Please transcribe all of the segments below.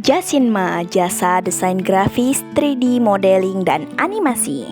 Jasinma, jasa desain grafis, 3D modeling, dan animasi.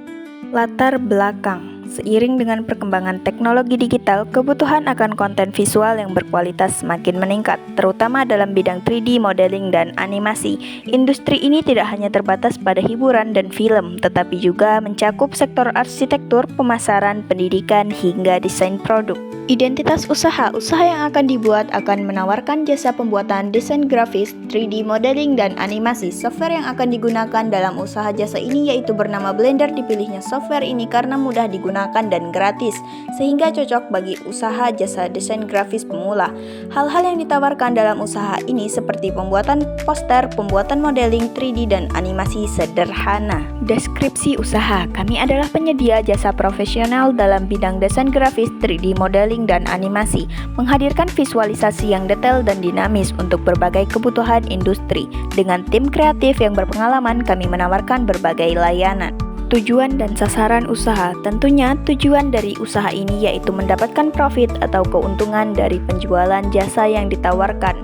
Latar belakang. Seiring dengan perkembangan teknologi digital, kebutuhan akan konten visual yang berkualitas semakin meningkat, terutama dalam bidang 3D modeling dan animasi. Industri ini tidak hanya terbatas pada hiburan dan film, tetapi juga mencakup sektor arsitektur, pemasaran, pendidikan, hingga desain produk. Identitas usaha yang akan dibuat akan menawarkan jasa pembuatan desain grafis, 3D modeling, dan animasi. Software yang akan digunakan dalam usaha jasa ini yaitu bernama Blender. Dipilihnya software ini karena mudah digunakan dan gratis, sehingga cocok bagi usaha jasa desain grafis pemula. Hal-hal yang ditawarkan dalam usaha ini seperti pembuatan poster, pembuatan modeling 3D, dan animasi sederhana. Deskripsi usaha. Kami adalah penyedia jasa profesional dalam bidang desain grafis, 3D modeling, dan animasi, menghadirkan visualisasi yang detail dan dinamis untuk berbagai kebutuhan industri. Dengan tim kreatif yang berpengalaman, kami menawarkan berbagai layanan. Tujuan dan sasaran usaha. Tentunya tujuan dari usaha ini yaitu mendapatkan profit atau keuntungan dari penjualan jasa yang ditawarkan.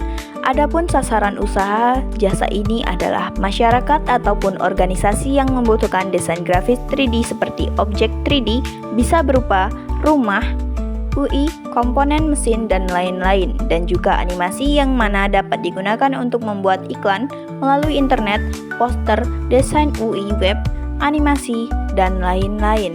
Adapun sasaran usaha jasa ini adalah masyarakat ataupun organisasi yang membutuhkan desain grafis 3D seperti objek 3D, bisa berupa rumah, UI, komponen mesin, dan lain-lain, dan juga animasi yang mana dapat digunakan untuk membuat iklan melalui internet, poster, desain UI web, animasi, dan lain-lain.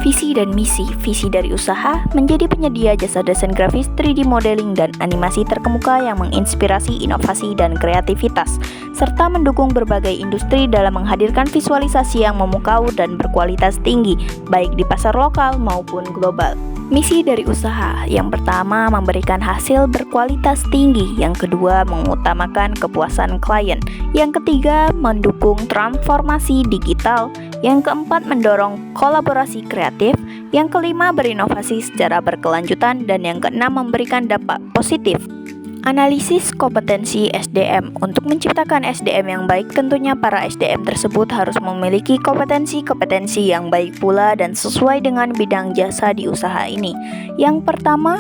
Visi dan misi. Visi dari usaha menjadi penyedia jasa desain grafis, 3D modeling, dan animasi terkemuka yang menginspirasi inovasi dan kreativitas, serta mendukung berbagai industri dalam menghadirkan visualisasi yang memukau dan berkualitas tinggi, baik di pasar lokal maupun global. Misi dari usaha. Yang pertama, memberikan hasil berkualitas tinggi. Yang kedua, mengutamakan kepuasan klien. Yang ketiga, mendukung transformasi digital. Yang keempat, mendorong kolaborasi kreatif. Yang kelima, berinovasi secara berkelanjutan. Dan yang keenam, memberikan dampak positif. Analisis kompetensi SDM. Untuk menciptakan SDM yang baik, tentunya para SDM tersebut harus memiliki kompetensi-kompetensi yang baik pula dan sesuai dengan bidang jasa di usaha ini. Yang pertama,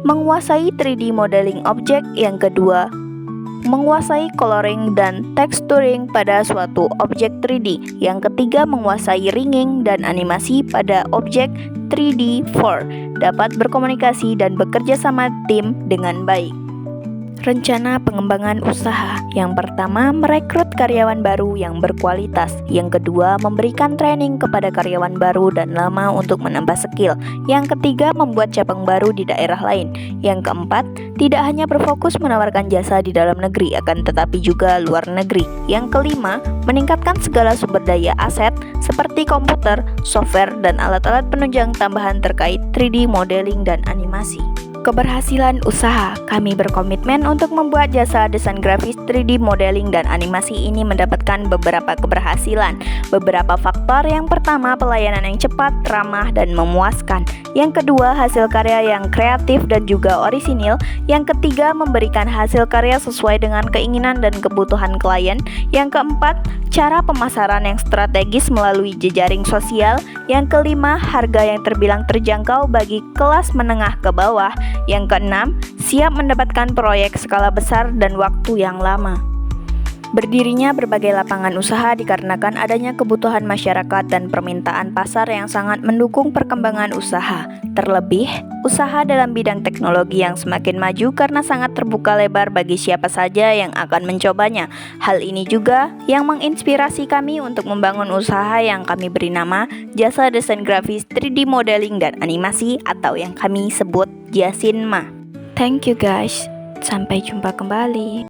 menguasai 3D modeling objek. Yang kedua, menguasai coloring dan texturing pada suatu objek 3D. Yang ketiga, menguasai ringing dan animasi pada objek 3D4. Dapat berkomunikasi dan bekerja sama tim dengan baik. Rencana pengembangan usaha. Yang pertama, merekrut karyawan baru yang berkualitas. Yang kedua, memberikan training kepada karyawan baru dan lama untuk menambah skill. Yang ketiga, membuat cabang baru di daerah lain. Yang keempat, tidak hanya berfokus menawarkan jasa di dalam negeri, akan tetapi juga luar negeri. Yang kelima, meningkatkan segala sumber daya aset seperti komputer, software, dan alat-alat penunjang tambahan terkait 3D modeling dan animasi. Keberhasilan usaha. Kami berkomitmen untuk membuat jasa desain grafis 3D modeling dan animasi ini mendapatkan beberapa keberhasilan. Beberapa faktor. Yang pertama, pelayanan yang cepat, ramah, dan memuaskan. Yang kedua, hasil karya yang kreatif dan juga orisinil. Yang ketiga, memberikan hasil karya sesuai dengan keinginan dan kebutuhan klien. Yang keempat, cara pemasaran yang strategis melalui jejaring sosial. Yang kelima, harga yang terbilang terjangkau bagi kelas menengah ke bawah. Yang keenam, siap mendapatkan proyek skala besar dan waktu yang lama. Berdirinya berbagai lapangan usaha dikarenakan adanya kebutuhan masyarakat dan permintaan pasar yang sangat mendukung perkembangan usaha. Terlebih, usaha dalam bidang teknologi yang semakin maju karena sangat terbuka lebar bagi siapa saja yang akan mencobanya. Hal ini juga yang menginspirasi kami untuk membangun usaha yang kami beri nama Jasa Desain Grafis 3D Modeling dan Animasi atau yang kami sebut Jasinma. Thank you guys. Sampai jumpa kembali.